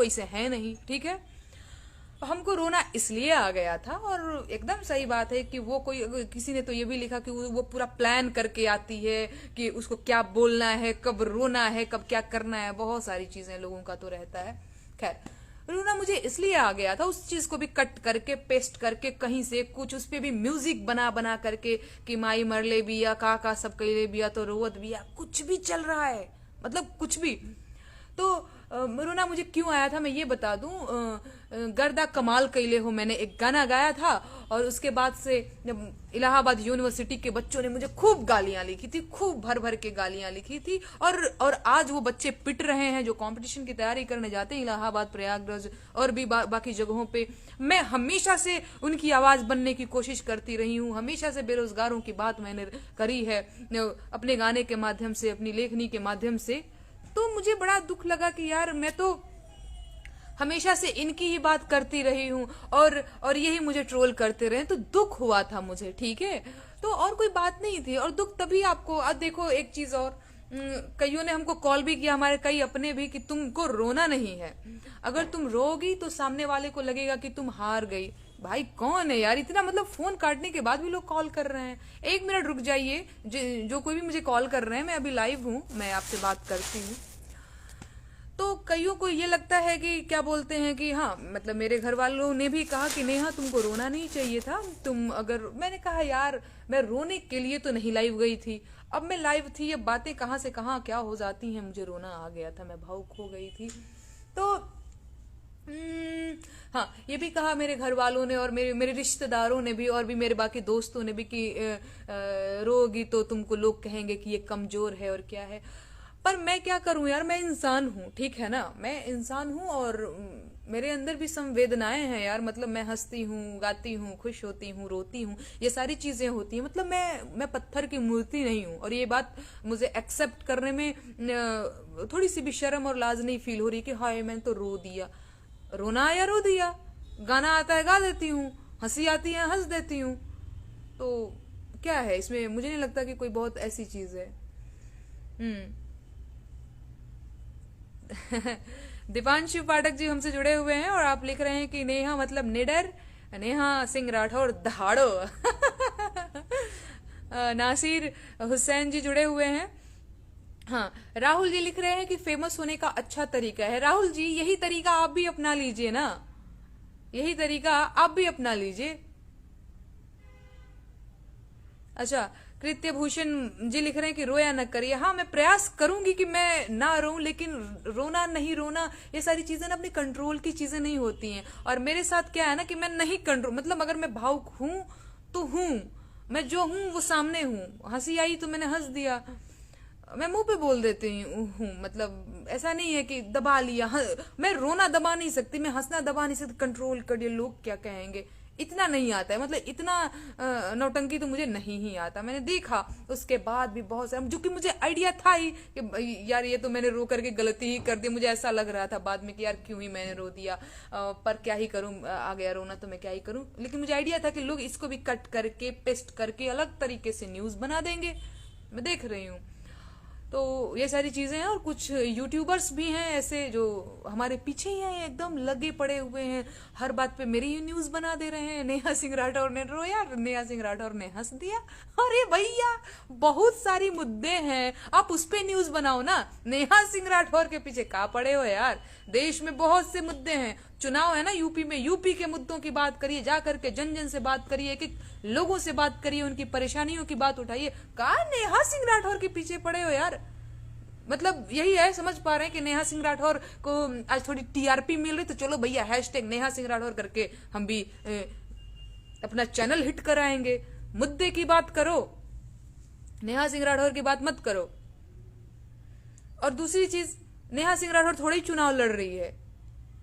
वैसे हैं नहीं, ठीक है। हमको रोना इसलिए आ गया था, और एकदम सही बात है कि वो कोई, किसी ने तो ये भी लिखा कि वो पूरा प्लान करके आती है कि उसको क्या बोलना है, कब रोना है, कब क्या करना है, बहुत सारी चीजें लोगों का तो रहता है। खैर, रोना मुझे इसलिए आ गया था, उस चीज को भी कट करके पेस्ट करके कहीं से कुछ उस पे भी म्यूजिक बना बना करके कि माई मरले बिया का सब कैले बिया तो रोवत बिया, कुछ भी चल रहा है, मतलब कुछ भी। तो रोना मुझे क्यों आया था मैं ये बता दूं। गर्दा कमाल कैले हो मैंने एक गाना गाया था, और उसके बाद से जब इलाहाबाद यूनिवर्सिटी के बच्चों ने मुझे खूब गालियां लिखी थी, खूब भर भर के गालियां लिखी थी, और आज वो बच्चे पिट रहे हैं जो कंपटीशन की तैयारी करने जाते हैं इलाहाबाद, प्रयागराज और भी बाकी जगहों पे। मैं हमेशा से उनकी आवाज बनने की कोशिश करती रही हूँ, हमेशा से बेरोजगारों की बात मैंने करी है अपने गाने के माध्यम से, अपनी लेखनी के माध्यम से। तो मुझे बड़ा दुख लगा कि यार मैं तो हमेशा से इनकी ही बात करती रही हूँ, और यही मुझे ट्रोल करते रहे, तो दुख हुआ था मुझे, ठीक है। तो और कोई बात नहीं थी, और दुख तभी आपको, अब देखो एक चीज और, कईयों ने हमको कॉल भी किया, हमारे कई अपने भी, कि तुमको रोना नहीं है, अगर तुम रोगी तो सामने वाले को लगेगा कि तुम हार गई। भाई कौन है यार इतना, मतलब फोन काटने के बाद भी लोग कॉल कर रहे हैं। एक मिनट रुक जाइए, जो कोई भी मुझे कॉल कर रहे हैं, मैं अभी लाइव हूँ, मैं आपसे बात करती हूँ। तो कईयों को ये लगता है कि क्या बोलते हैं कि हाँ, मतलब मेरे घर वालों ने भी कहा कि नेहा तुमको रोना नहीं चाहिए था, तुम अगर, मैंने कहा यार मैं रोने के लिए तो नहीं लाइव गई थी, अब मैं लाइव थी, अब बातें कहाँ से कहाँ क्या हो जाती हैं, मुझे रोना आ गया था, मैं भावुक हो गई थी। तो हाँ, ये भी कहा मेरे घर वालों ने और मेरे मेरे रिश्तेदारों ने भी, और भी मेरे बाकी दोस्तों ने भी कि रोगी तो तुमको लोग कहेंगे कि ये कमजोर है और क्या है। पर मैं क्या करूं यार, मैं इंसान हूं, ठीक है ना, मैं इंसान हूं, और मेरे अंदर भी संवेदनाएं हैं यार, मतलब मैं हंसती हूँ, गाती हूँ, खुश होती हूँ, रोती हूँ, ये सारी चीजें होती हैं, मतलब मैं पत्थर की मूर्ति नहीं हूँ। और ये बात मुझे एक्सेप्ट करने में थोड़ी सी भी शर्म और लाज नहीं फील हो रही कि हाय मैंने तो रो दिया। रोना आया रो दिया, गाना आता है गा देती हूँ, हंसी आती है हंस देती हूँ, तो क्या है इसमें, मुझे नहीं लगता कि कोई बहुत ऐसी चीज है। दीपांशु पाठक जी हमसे जुड़े हुए हैं, और आप लिख रहे हैं कि नेहा मतलब निडर, नेहा सिंह राठौर दहाड़ो। नासिर हुसैन जी जुड़े हुए हैं। हाँ, राहुल जी लिख रहे हैं कि फेमस होने का अच्छा तरीका है। राहुल जी यही तरीका आप भी अपना लीजिए ना, यही तरीका आप भी अपना लीजिए। अच्छा, कृत्य भूषण जी लिख रहे हैं कि रोया न करिए। हाँ, मैं प्रयास करूंगी कि मैं ना रोऊं, लेकिन रोना नहीं रोना ये सारी चीजें ना अपने कंट्रोल की चीजें नहीं होती हैं। और मेरे साथ क्या है ना कि मैं नहीं कंट्रोल, मतलब अगर मैं भावुक हूं तो हूं, मैं जो हूं वो सामने हूं, हंसी आई तो मैंने हंस दिया, मैं मुंह पे बोल देती हूँ, मतलब ऐसा नहीं है कि दबा लिया। मैं रोना दबा नहीं सकती, मैं हंसना दबा नहीं सकती, कंट्रोल करिए लोग क्या कहेंगे, इतना नहीं आता है, मतलब इतना नौटंकी तो मुझे नहीं ही आता। मैंने देखा उसके बाद भी बहुत सारा, जो कि मुझे आइडिया था ही कि यार ये तो मैंने रो करके गलती ही कर दी, मुझे ऐसा लग रहा था बाद में कि यार क्यों ही मैंने रो दिया, पर क्या ही करूं, आ गया रोना तो मैं क्या ही करूं। लेकिन मुझे आइडिया था कि लोग इसको भी कट करके पेस्ट करके अलग तरीके से न्यूज बना देंगे, मैं देख रही हूँ। तो ये सारी चीजें हैं, और कुछ यूट्यूबर्स भी हैं ऐसे जो हमारे पीछे ही हैं, एकदम लगे पड़े हुए हैं, हर बात पे मेरी ही न्यूज बना दे रहे हैं। नेहा सिंह राठौर ने रोया, नेहा सिंह राठौर ने हंस दिया। अरे भैया बहुत सारी मुद्दे हैं, आप उस पे न्यूज बनाओ ना, नेहा सिंह राठौर के पीछे कहाँ पड़े हो यार। देश में बहुत से मुद्दे हैं, चुनाव है ना यूपी में, यूपी के मुद्दों की बात करिए, जा करके जन जन से बात करिए, कि लोगों से बात करिए, उनकी परेशानियों की बात उठाइए। कहा नेहा सिंह राठौर के पीछे पड़े हो यार, मतलब यही है, समझ पा रहे हैं कि नेहा सिंह राठौर को आज थोड़ी टीआरपी मिल रही, तो चलो भैया हैशटैग नेहा सिंह राठौर करके हम भी अपना चैनल हिट कराएंगे। मुद्दे की बात करो, नेहा सिंह राठौर की बात मत करो। और दूसरी चीज, नेहा सिंह राठौर थोड़ी चुनाव लड़ रही है,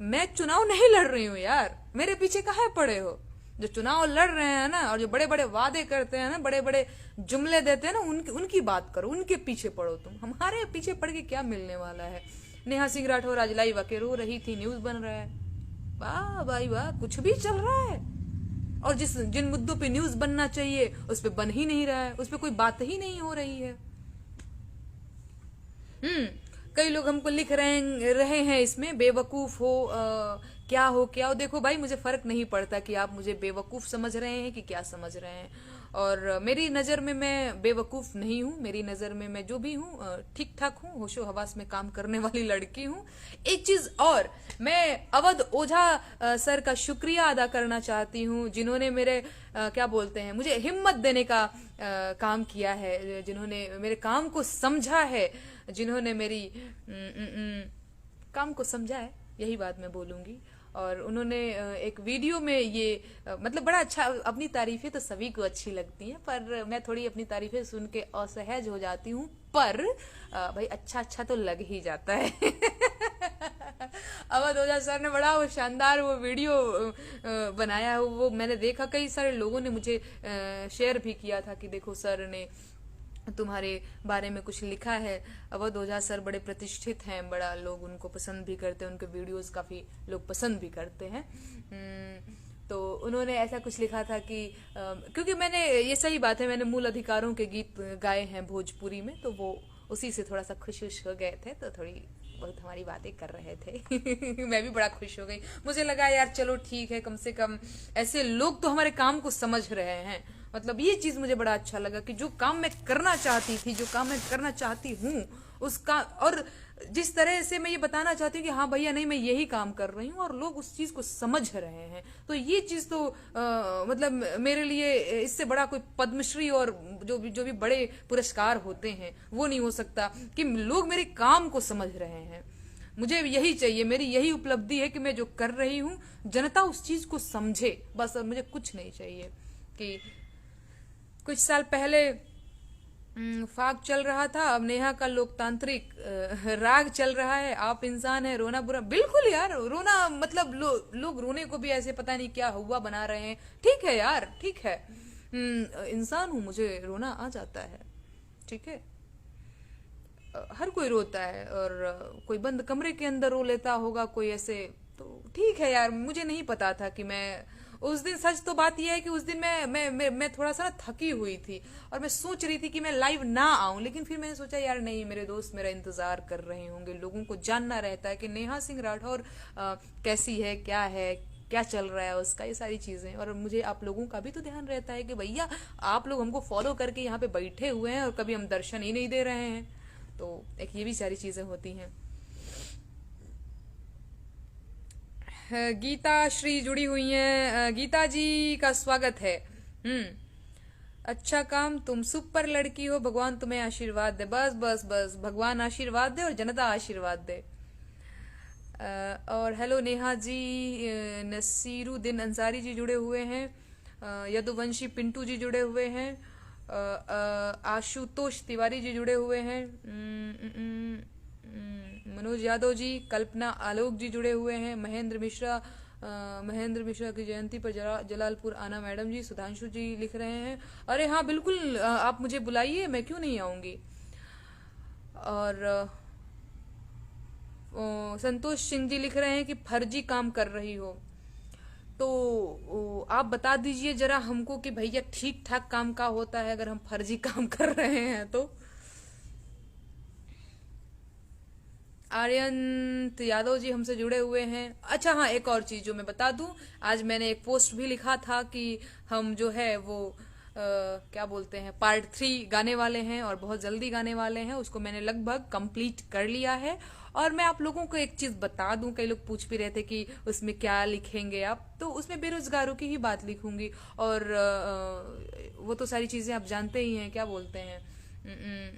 मैं चुनाव नहीं लड़ रही हूं यार, मेरे पीछे काहे पड़े हो। जो चुनाव लड़ रहे हैं ना, और जो बड़े बड़े वादे करते हैं ना, बड़े बड़े जुमले देते हैं ना, उनकी बात करो, उनके पीछे पड़ो तुम, हमारे पीछे पड़ के क्या मिलने वाला है। नेहा सिंह राठौर आज लाइव आके रो रही थी, न्यूज बन रहा है, वाह भाई वाह, कुछ भी चल रहा है। और जिन मुद्दों पे न्यूज बनना चाहिए उस पे बन ही नहीं रहा है, उस पे कोई बात ही नहीं हो रही है। कई लोग हमको लिख रहे हैं इसमें, बेवकूफ हो, क्या हो क्या हो। देखो भाई, मुझे फर्क नहीं पड़ता कि आप मुझे बेवकूफ समझ रहे हैं कि क्या समझ रहे हैं। और मेरी नज़र में मैं बेवकूफ नहीं हूँ। मेरी नज़र में मैं जो भी हूँ ठीक ठाक हूँ, होशो हवास में काम करने वाली लड़की हूँ। एक चीज और, मैं अवध ओझा सर का शुक्रिया अदा करना चाहती हूँ, जिन्होंने मेरे क्या बोलते हैं, मुझे हिम्मत देने का काम किया है, जिन्होंने मेरे काम को समझा है, जिन्होंने मेरी काम को समझा है, यही बात मैं बोलूंगी। और उन्होंने एक वीडियो में ये मतलब बड़ा अच्छा, अपनी तारीफें तो सभी को अच्छी लगती हैं, पर मैं थोड़ी अपनी तारीफें सुन के असहज हो जाती हूँ, पर भाई अच्छा अच्छा तो लग ही जाता है। अवध ओझा सर ने बड़ा वो शानदार वो वीडियो बनाया है, वो मैंने देखा, कई सारे लोगों ने मुझे शेयर भी किया था कि देखो सर ने तुम्हारे बारे में कुछ लिखा है। अवध ओझा सर बड़े प्रतिष्ठित हैं, बड़ा लोग उनको पसंद भी करते हैं, उनके वीडियोस काफी लोग पसंद भी करते हैं। तो उन्होंने ऐसा कुछ लिखा था कि क्योंकि मैंने, ये सही बात है, मैंने मूल अधिकारों के गीत गाए हैं भोजपुरी में, तो वो उसी से थोड़ा सा खुश हो गए थे, तो थोड़ी बहुत हमारी बातें कर रहे थे। मैं भी बड़ा खुश हो गई, मुझे लगा यार चलो ठीक है, कम से कम ऐसे लोग तो हमारे काम को समझ रहे हैं। मतलब ये चीज मुझे बड़ा अच्छा लगा कि जो काम मैं करना चाहती थी, जो काम मैं करना चाहती हूँ उसका, और जिस तरह से मैं ये बताना चाहती हूँ कि हाँ भैया नहीं मैं यही काम कर रही हूँ, और लोग उस चीज को समझ रहे हैं, तो ये चीज तो मतलब मेरे लिए इससे बड़ा कोई पद्मश्री और जो भी बड़े पुरस्कार होते हैं वो नहीं हो सकता कि लोग मेरे काम को समझ रहे हैं। मुझे यही चाहिए, मेरी यही उपलब्धि है कि मैं जो कर रही हूँ जनता उस चीज को समझे, बस। और मुझे कुछ नहीं चाहिए। कि कुछ साल पहले फाग चल रहा था, अब नेहा का लोकतांत्रिक राग चल रहा है, आप इंसान है रोना बुरा। बिल्कुल यार, रोना मतलब लोग रोने को भी ऐसे पता नहीं क्या हुआ बना रहे हैं। ठीक है यार, ठीक है, इंसान हूं, मुझे रोना आ जाता है, ठीक है। हर कोई रोता है, और कोई बंद कमरे के अंदर रो लेता होगा, कोई ऐसे, तो ठीक है यार। मुझे नहीं पता था कि मैं उस दिन, सच तो बात यह है कि उस दिन मैं थोड़ा सा ना थकी हुई थी, और मैं सोच रही थी कि मैं लाइव ना आऊं, लेकिन फिर मैंने सोचा यार नहीं, मेरे दोस्त मेरा इंतजार कर रहे होंगे, लोगों को जानना रहता है कि नेहा सिंह राठौर कैसी है, क्या चल रहा है उसका, ये सारी चीजें। और मुझे आप लोगों का भी तो ध्यान रहता है कि भैया आप लोग हमको फॉलो करके यहाँ पे बैठे हुए हैं और कभी हम दर्शन ही नहीं दे रहे हैं, तो एक ये भी सारी चीजें होती हैं। गीता श्री जुड़ी हुई हैं, गीता जी का स्वागत है। अच्छा काम, तुम सुपर लड़की हो, भगवान तुम्हें आशीर्वाद दे। बस बस बस, भगवान आशीर्वाद दे और जनता आशीर्वाद दे। और हेलो नेहा जी, नसीरुद्दीन अंसारी जी जुड़े हुए हैं, यदुवंशी पिंटू जी जुड़े हुए हैं, आशुतोष तिवारी जी जुड़े हुए हैं, मनोज यादव जी, कल्पना आलोक जी जुड़े हुए हैं, महेंद्र मिश्रा की जयंती पर जलालपुर आना मैडम जी, सुधांशु जी लिख रहे हैं, अरे हाँ बिल्कुल, आप मुझे बुलाइए, मैं क्यों नहीं आऊंगी। और संतोष सिंह जी लिख रहे हैं कि फर्जी काम कर रही हो, तो आप बता दीजिए जरा हमको कि भैया ठीक ठाक काम का होता है अगर हम फर्जी काम कर रहे हैं तो। आर्यन यादव जी हमसे जुड़े हुए हैं। अच्छा हाँ, एक और चीज जो मैं बता दूं, आज मैंने एक पोस्ट भी लिखा था कि हम जो है वो क्या बोलते हैं, पार्ट 3 गाने वाले हैं, और बहुत जल्दी गाने वाले हैं, उसको मैंने लगभग कंप्लीट कर लिया है। और मैं आप लोगों को एक चीज बता दूं, कई लोग पूछ भी रहे थे कि उसमें क्या लिखेंगे आप, तो उसमें बेरोजगारों की ही बात लिखूंगी, और वो तो सारी चीजें आप जानते ही हैं, क्या बोलते हैं,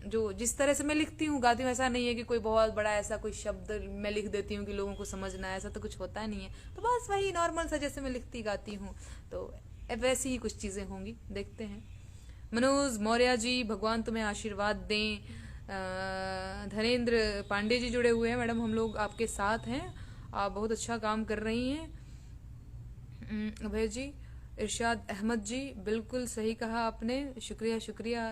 जो जिस तरह से मैं लिखती हूँ गाती हूँ, ऐसा नहीं है कि कोई बहुत बड़ा ऐसा कोई शब्द मैं लिख देती हूँ कि लोगों को समझना है, ऐसा तो कुछ होता नहीं है। तो बस वही नॉर्मल सा जैसे मैं लिखती गाती हूँ, तो वैसी ही कुछ चीजें होंगी, देखते हैं। मनोज मौर्य जी, भगवान तुम्हें आशीर्वाद दें। धनेन्द्र पांडे जी जुड़े हुए हैं, मैडम हम लोग आपके साथ हैं, आप बहुत अच्छा काम कर रही हैं। अभय जी, इरशाद अहमद जी, बिल्कुल सही कहा आपने, शुक्रिया शुक्रिया।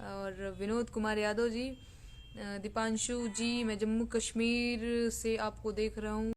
और विनोद कुमार यादव जी, दीपांशु जी, मैं जम्मू कश्मीर से आपको देख रहा हूँ।